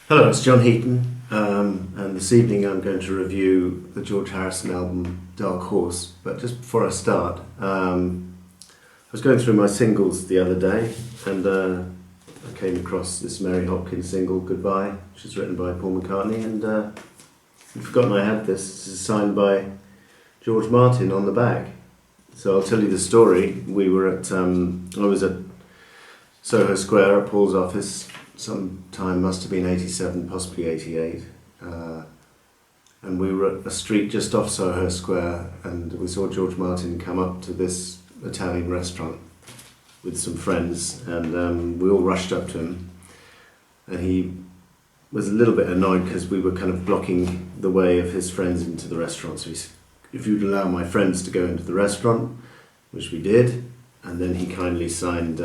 Hello, it's John Heaton, and this evening I'm going to review the George Harrison album Darkhorse. But just before I start, I was going through my singles the other day, and I came across this Mary Hopkins single, Goodbye, which is written by Paul McCartney, and I'd forgotten I had this. This is signed by George Martin on the back. So I'll tell you the story. We were at, I was at Soho Square at Paul's office. Sometime must have been 87, possibly 88, and we were at a street just off Soho Square, and we saw George Martin come up to this Italian restaurant with some friends, and we all rushed up to him, and he was a little bit annoyed because we were kind of blocking the way of his friends into the restaurant. So he said, if you'd allow my friends to go into the restaurant, which we did, and then he kindly signed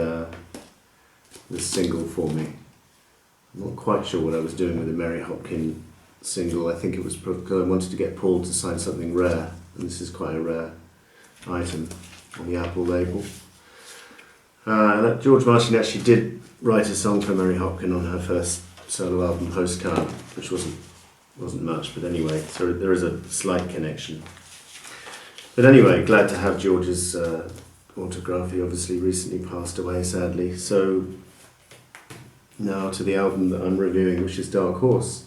this single for me. I'm not quite sure what I was doing with the Mary Hopkins single. I think it was because I wanted to get Paul to sign something rare, and this is quite a rare item on the Apple label. George Martin actually did write a song for Mary Hopkins on her first solo album, Postcard, which wasn't much, but anyway, so there is a slight connection. But anyway, glad to have George's autograph. He obviously recently passed away, sadly. So now to the album that I'm reviewing, which is Darkhorse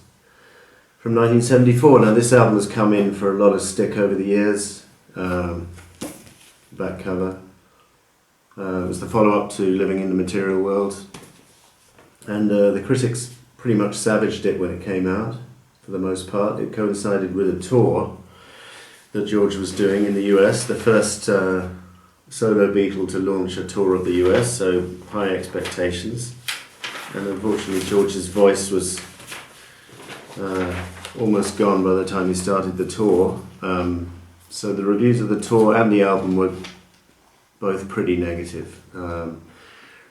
from 1974. Now this album has come in for a lot of stick over the years. Back cover. It was the follow-up to Living in the Material World. And the critics pretty much savaged it when it came out, for the most part. It coincided with a tour that George was doing in the US, the first solo Beatle to launch a tour of the US, so high expectations. And unfortunately George's voice was almost gone by the time he started the tour. So the reviews of the tour and the album were both pretty negative.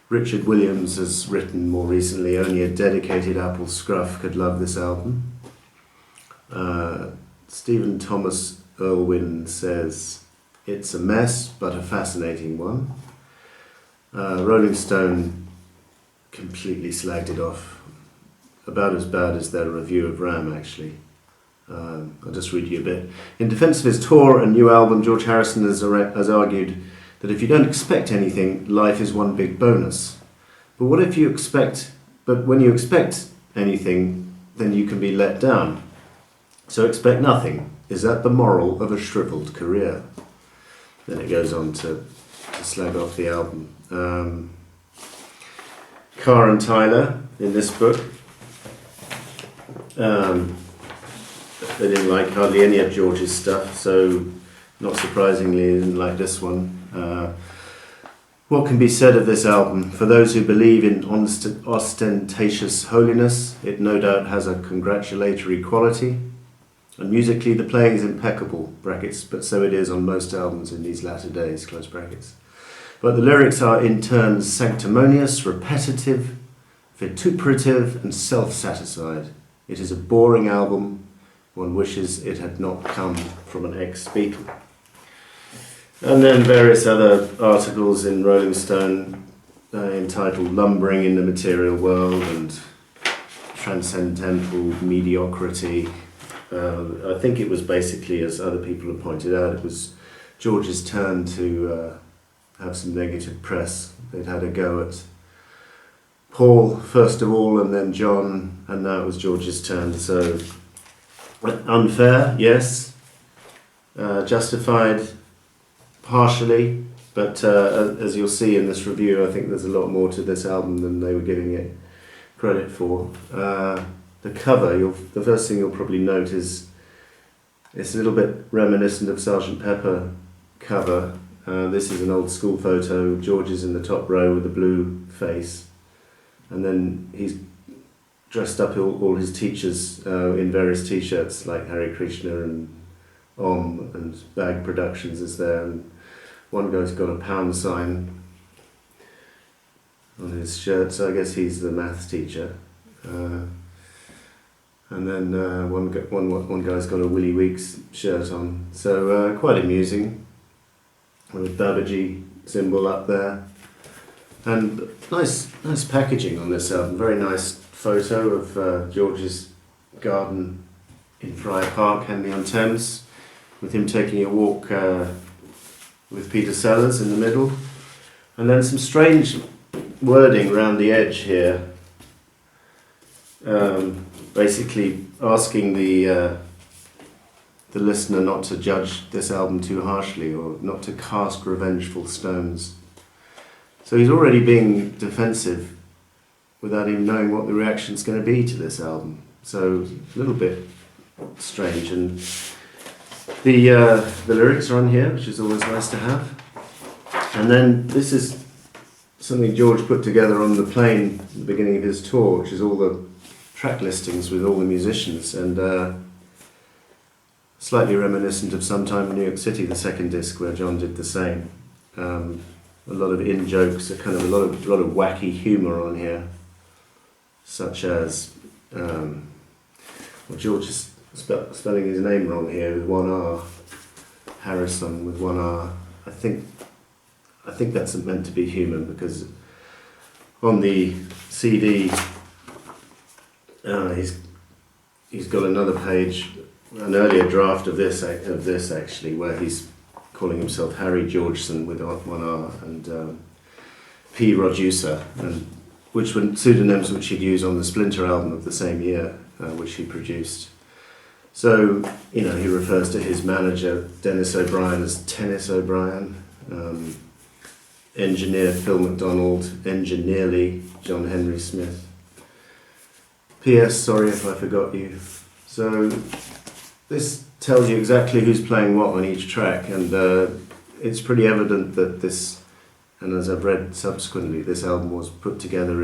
Richard Williams has written more recently, only a dedicated Apple scruff could love this album. Stephen Thomas Erlewine says, it's a mess, but a fascinating one. Rolling Stone completely slagged it off. About as bad as their review of Ram, actually. I'll just read you a bit. In defense of his tour and new album, George Harrison has argued that if you don't expect anything, life is one big bonus. But when you expect anything, then you can be let down. So expect nothing. Is that the moral of a shriveled career? Then it goes on to slag off the album. Carr and Tyler in this book, they didn't like hardly any of George's stuff, so not surprisingly they didn't like this one. What can be said of this album? For those who believe in ostentatious holiness, it no doubt has a congratulatory quality, and musically the playing is impeccable, brackets, but so it is on most albums in these latter days, close brackets. But the lyrics are in turn sanctimonious, repetitive, vituperative, and self-satisfied. It is a boring album. One wishes it had not come from an ex-Beatle. And then various other articles in Rolling Stone entitled Lumbering in the Material World and Transcendental Mediocrity. I think it was basically, as other people have pointed out, it was George's turn to have some negative press. They'd had a go at Paul first of all, and then John, and now it was George's turn. So unfair, yes. Justified, partially. But as you'll see in this review, I think there's a lot more to this album than they were giving it credit for. The cover, the first thing you'll probably note is it's a little bit reminiscent of Sgt. Pepper cover. This is an old school photo. George is in the top row with a blue face, and then he's dressed up all his teachers in various t-shirts like Hare Krishna and Om, and Bag Productions is there, and one guy's got a pound sign on his shirt, so I guess he's the maths teacher. And then one guy's got a Willy Weeks shirt on, so quite amusing. With Babaji symbol up there, and nice packaging on this album. Very nice photo of George's garden in Friar Park, Henley-on-Thames, with him taking a walk with Peter Sellers in the middle. And then some strange wording around the edge here, basically asking the listener not to judge this album too harshly or not to cast revengeful stones. So he's already being defensive without even knowing what the reaction's going to be to this album. So a little bit strange. And the lyrics are on here, which is always nice to have. And then this is something George put together on the plane at the beginning of his tour, which is all the track listings with all the musicians, and slightly reminiscent of Sometime in New York City, the second disc, where John did the same. A lot of in-jokes, a lot of wacky humour on here, such as George is spelling his name wrong here with one R, Harrison with one R. I think that's meant to be humour, because on the CD he's got another page, an earlier draft of this actually, where he's calling himself Harry Georgeson with one R, and P. Roducer, and which were pseudonyms which he'd used on the Splinter album of the same year, which he produced. So, he refers to his manager, Dennis O'Brien, as Tennis O'Brien, engineer Phil MacDonald, engineerly John Henry Smith. P.S. Sorry if I forgot you. So, this tells you exactly who's playing what on each track, and it's pretty evident that this, and as I've read subsequently, this album was put together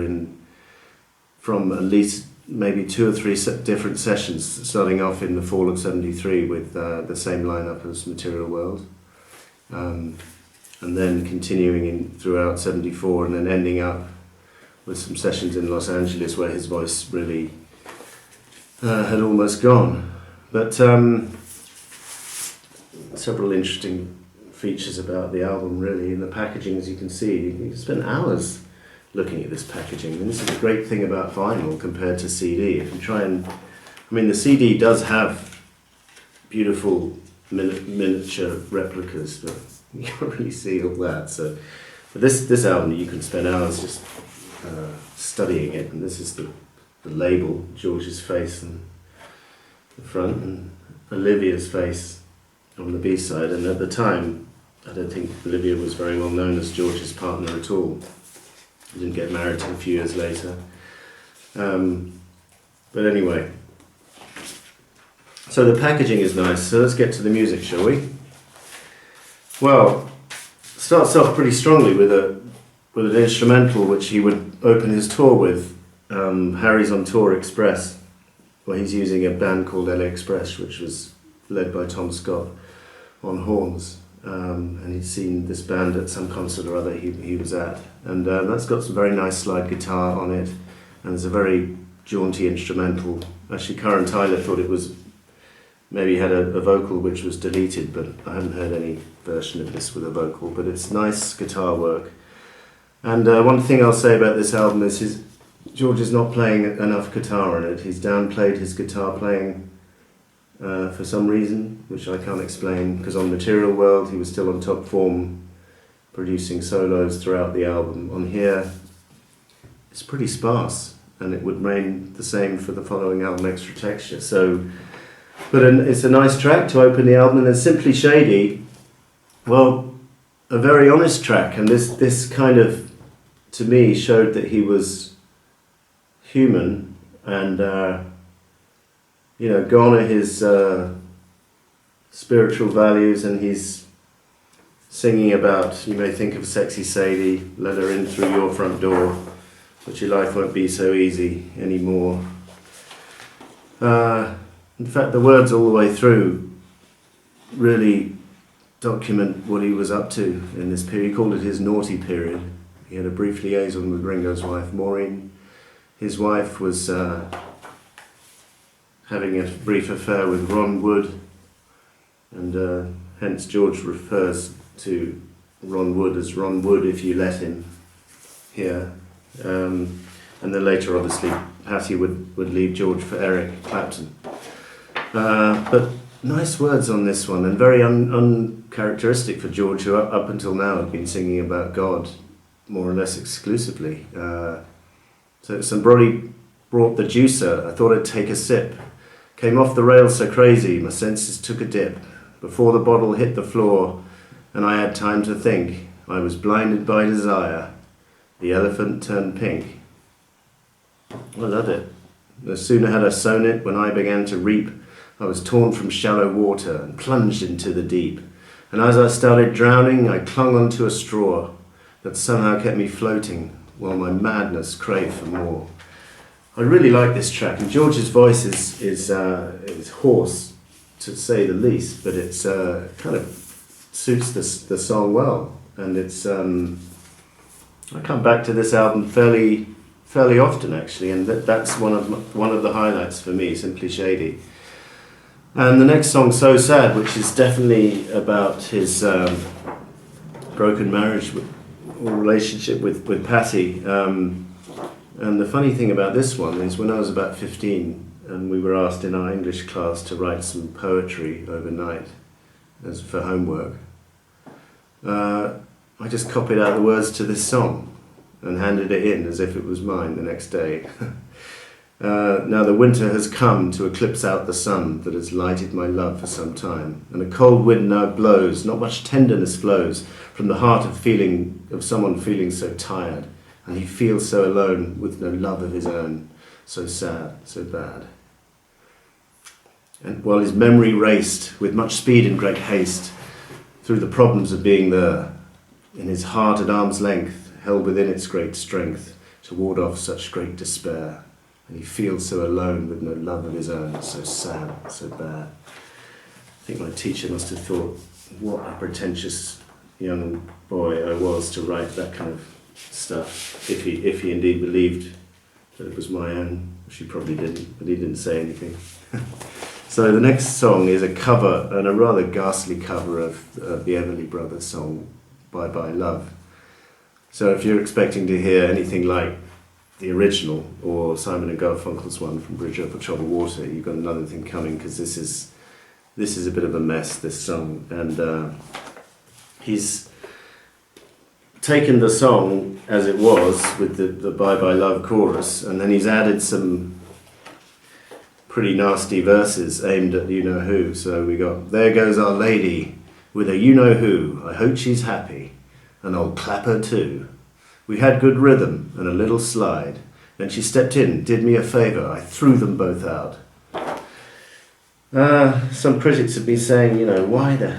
from at least maybe 2 or 3 different sessions, starting off in the fall of '73 with the same lineup as Material World, and then continuing throughout '74, and then ending up with some sessions in Los Angeles where his voice really had almost gone. But several interesting features about the album, really. In the packaging, as you can see, you can spend hours looking at this packaging. And this is a great thing about vinyl compared to CD. If you try and, the CD does have beautiful miniature replicas, but you can't really see all that. So, but this album, you can spend hours just studying it. And this is the label, George's face and the front, and Olivia's face on the B-side. And at the time, I don't think Olivia was very well known as George's partner at all. He didn't get married till a few years later. But anyway, so the packaging is nice. So let's get to the music, shall we? Well, it starts off pretty strongly with an instrumental which he would open his tour with, Harry's on Tour Express, where he's using a band called LA Express, which was led by Tom Scott on horns. And he'd seen this band at some concert or other he was at, and that's got some very nice slide guitar on it, and there's a very jaunty instrumental. Actually, Karen Tyler thought it was maybe had a vocal which was deleted, but I haven't heard any version of this with a vocal, but it's nice guitar work. And one thing I'll say about this album is George is not playing enough guitar on it. He's downplayed his guitar playing for some reason, which I can't explain, because on Material World he was still on top form, producing solos throughout the album. On here, it's pretty sparse, and it would remain the same for the following album, Extra Texture. So, but it's a nice track to open the album, and then Simply Shady, well, a very honest track, and this kind of, to me, showed that he was human, and gone are his spiritual values, and he's singing about, you may think of sexy Sadie, let her in through your front door, but your life won't be so easy anymore. In fact, the words all the way through really document what he was up to in this period. He called it his naughty period. He had a brief liaison with Ringo's wife, Maureen. His wife was having a brief affair with Ron Wood, and hence George refers to Ron Wood as Ron Wood if you let him here. And then later, obviously, Patty would leave George for Eric Clapton. But nice words on this one, and very uncharacteristic for George, who up until now had been singing about God more or less exclusively. So somebody brought the juicer, I thought I'd take a sip. Came off the rails so crazy, my senses took a dip. Before the bottle hit the floor, and I had time to think, I was blinded by desire. The elephant turned pink. I love it. No sooner had I sown it, when I began to reap, I was torn from shallow water and plunged into the deep. And as I started drowning, I clung onto a straw that somehow kept me floating, while my madness craved for more. I really like this track, and George's voice is hoarse, to say the least, but it's kind of suits the song well. And it's I come back to this album fairly often, actually, and that's one of the highlights for me, Simply Shady. And the next song, So Sad, which is definitely about his broken marriage or relationship with Patty. And the funny thing about this one is when I was about 15 and we were asked in our English class to write some poetry overnight as for homework, I just copied out the words to this song and handed it in as if it was mine the next day. Now the winter has come to eclipse out the sun that has lighted my love for some time, and a cold wind now blows, not much tenderness flows from the heart of someone feeling so tired, and he feels so alone with no love of his own, so sad, so bad. And while his memory raced with much speed and great haste through the problems of being there, in his heart at arm's length, held within its great strength to ward off such great despair, and he feels so alone with no love of his own, so sad, so bad. I think my teacher must have thought, what a pretentious young boy I was to write that kind of stuff, if he indeed believed that it was my own, which he probably didn't, but he didn't say anything. So the next song is a cover, and a rather ghastly cover of the Everly Brothers song, Bye Bye Love. So if you're expecting to hear anything like the original or Simon and Garfunkel's one from Bridge Over Troubled Water, you've got another thing coming, because this is a bit of a mess, this song, and he's taken the song as it was with the Bye Bye Love chorus, and then he's added some pretty nasty verses aimed at you-know-who. So we got, there goes our lady with a you-know-who, I hope she's happy, and I'll clap her too. We had good rhythm and a little slide, then she stepped in, did me a favour, I threw them both out. Some critics have been saying, why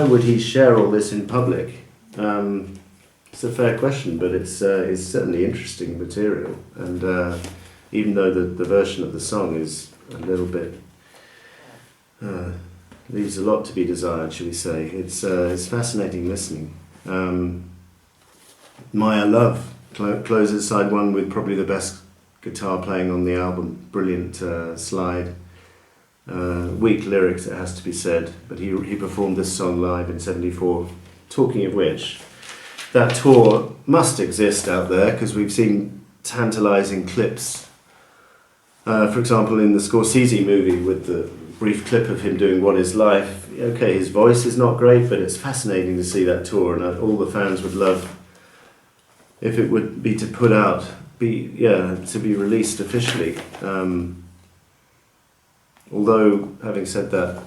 would he share all this in public? It's a fair question, but it's certainly interesting material, and even though the version of the song is a little bit leaves a lot to be desired, shall we say, it's fascinating listening. Maya Love closes side one with probably the best guitar playing on the album, brilliant slide. Weak lyrics, it has to be said, but he performed this song live in '74. Talking of which, that tour must exist out there, because we've seen tantalising clips. For example, in the Scorsese movie, with the brief clip of him doing What Is Life, okay, his voice is not great, but it's fascinating to see that tour, and all the fans would love if it would be to be released officially. Although, having said that,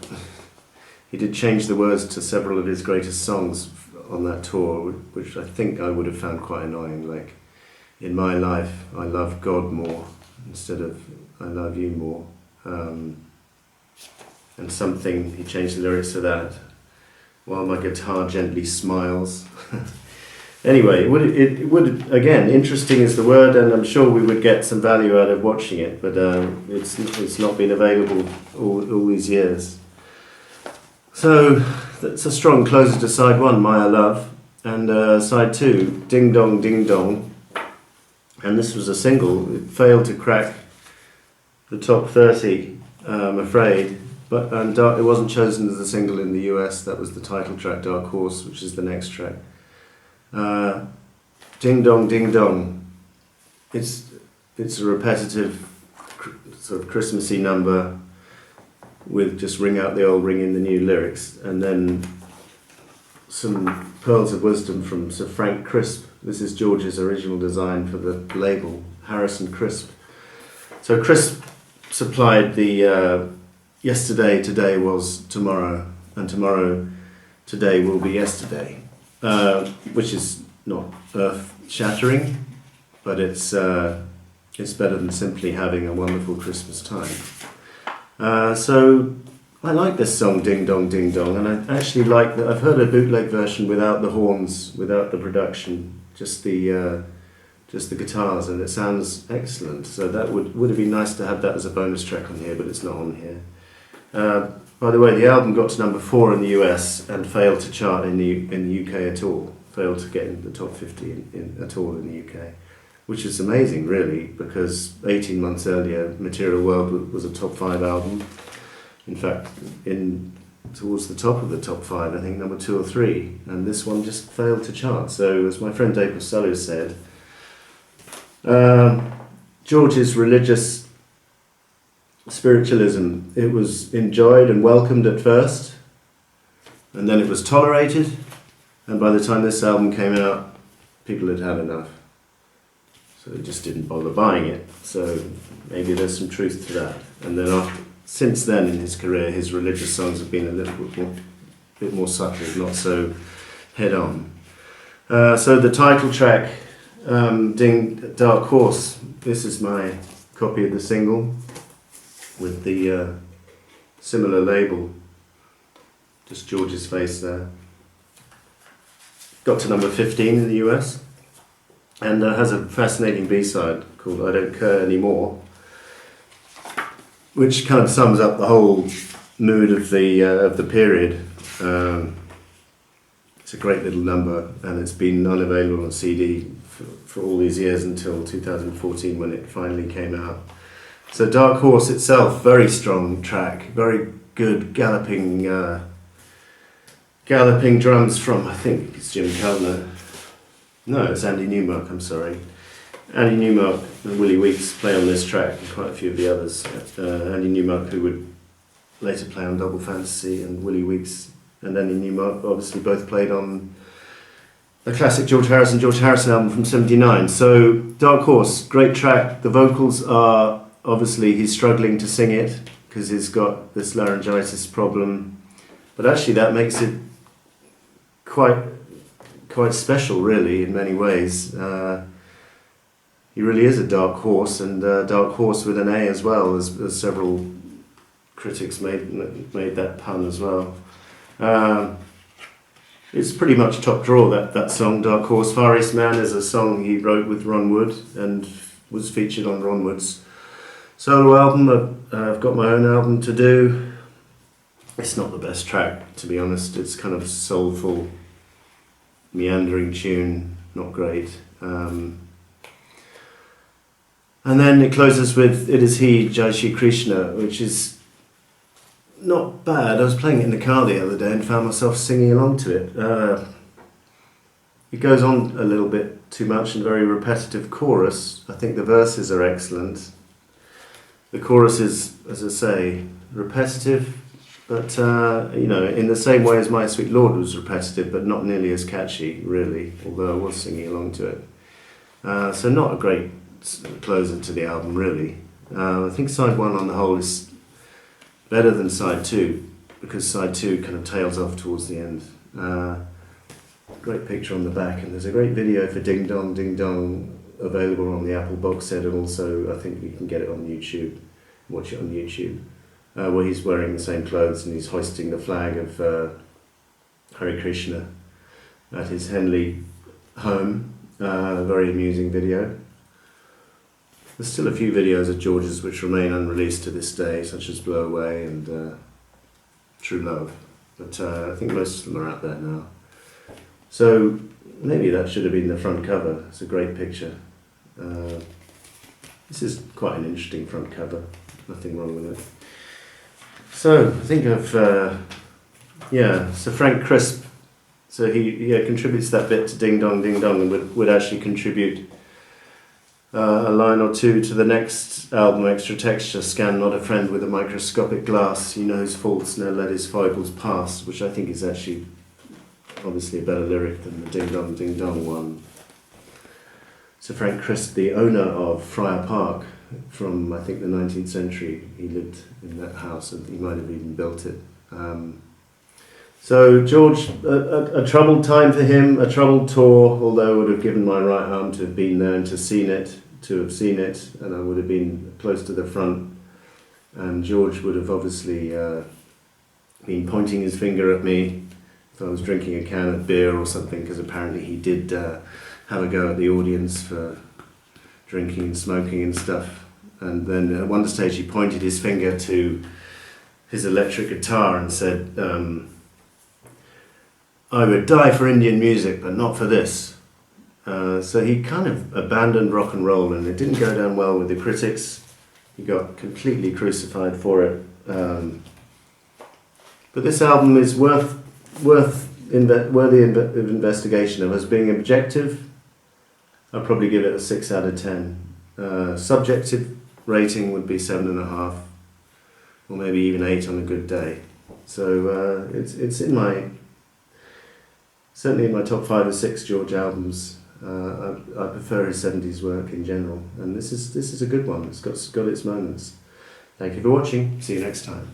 he did change the words to several of his greatest songs on that tour, which I think I would have found quite annoying, like, in my life, I love God more, instead of I love you more. And something, he changed the lyrics to that, while my guitar gently smiles. Anyway, it would, again, interesting is the word, and I'm sure we would get some value out of watching it, but it's not been available all these years. So that's a strong closer to side one, Maya Love, and side two, Ding Dong Ding Dong. And this was a single. It failed to crack the top 30, I'm afraid, but it wasn't chosen as a single in the US. That was the title track, Darkhorse, which is the next track. Ding Dong Ding Dong. It's it's a repetitive sort of Christmassy number with just ring out the old, ring in the new lyrics, and then some pearls of wisdom from Sir Frank Crisp. This is George's original design for the label, Harrison Crisp. So Crisp supplied the yesterday, today was tomorrow, and tomorrow, today will be yesterday, which is not earth-shattering, but it's better than simply having a wonderful Christmas time. So I like this song, Ding Dong Ding Dong, and I actually like that. I've heard a bootleg version without the horns, without the production, just the guitars, and it sounds excellent. So that would have been nice to have that as a bonus track on here, but it's not on here. By the way, the album got to number 4 in the US and failed to chart in the UK at all. Failed to get in the top 50 at all in the UK, which is amazing, really, because 18 months earlier, Material World was a top 5 album. In fact, towards the top of the top 5, I think number 2 or 3, and this one just failed to chart. So, as my friend Dave Costello said, George's religious spiritualism, it was enjoyed and welcomed at first, and then it was tolerated, and by the time this album came out, people had had enough. So they just didn't bother buying it. So maybe there's some truth to that. And then since then in his career, his religious songs have been a little bit more subtle, not so head-on. So the title track, Darkhorse, this is my copy of the single with the similar label, just George's face there. Got to number 15 in the US, and has a fascinating B-side called I Don't Care Anymore, which kind of sums up the whole mood of the period. It's a great little number, and it's been unavailable on CD for all these years until 2014 when it finally came out. So Darkhorse itself, very strong track, very good galloping drums from, I think it's Jim Kellner. No, it's Andy Newmark, I'm sorry. Andy Newmark and Willie Weeks play on this track, and quite a few of the others. Andy Newmark, who would later play on Double Fantasy, and Willie Weeks and Andy Newmark obviously both played on a classic George Harrison album from '79. So Darkhorse, great track. The vocals are, obviously he's struggling to sing it because he's got this laryngitis problem, but actually that makes it quite special, really, in many ways. He really is a dark horse, and dark horse with an A as well, as several critics made that pun as well. It's pretty much top draw, that song, Darkhorse. Far East Man is a song he wrote with Ron Wood and was featured on Ron Wood's solo album. I've got my own album to do. It's not the best track, to be honest. It's kind of soulful, meandering tune, not great. And then it closes with It Is He, Jai Shri Krishna, which is not bad. I was playing it in the car the other day and found myself singing along to it. It goes on a little bit too much and very repetitive chorus. I think the verses are excellent. The chorus is, as I say, repetitive, but in the same way as My Sweet Lord was repetitive, but not nearly as catchy, really, although I was singing along to it. So not a great closer to the album, really. I think side 1 on the whole is better than side 2, because side 2 kind of tails off towards the end. Great picture on the back, and there's a great video for Ding Dong Ding Dong available on the Apple box set, and also I think you can get it on YouTube, watch it on YouTube, where he's wearing the same clothes and he's hoisting the flag of Hare Krishna at his Henley home. Very amusing video. There's still a few videos of George's which remain unreleased to this day, such as Blow Away and True Love, but I think most of them are out there now. So maybe that should have been the front cover. It's a great picture. This is quite an interesting front cover, nothing wrong with it. So I think of, so Frank Crisp, so he contributes that bit to Ding Dong Ding Dong, and would actually contribute a line or two to the next album, Extra Texture, scan not a friend with a microscopic glass, he knows faults, now let his foibles pass, which I think is actually obviously a better lyric than the ding dong one. Sir Frank Christ, the owner of Friar Park from I think the 19th century, he lived in that house and he might have even built it. So George, a troubled time for him, a troubled tour, although I would have given my right arm to have been there and to have seen it, and I would have been close to the front, and George would have obviously been pointing his finger at me if I was drinking a can of beer or something, because apparently he did have a go at the audience for drinking and smoking and stuff, and then at one stage he pointed his finger to his electric guitar and said, I would die for Indian music, but not for this. So he kind of abandoned rock and roll, and it didn't go down well with the critics. He got completely crucified for it. But this album is worthy of investigation. As being objective, I'd probably give it a 6 out of 10. Subjective rating would be 7.5, or maybe even 8 on a good day. So it's in my... certainly in my top 5 or 6 George albums. I prefer his 70s work in general, and this is a good one. It's got its moments. Thank you for watching. See you next time.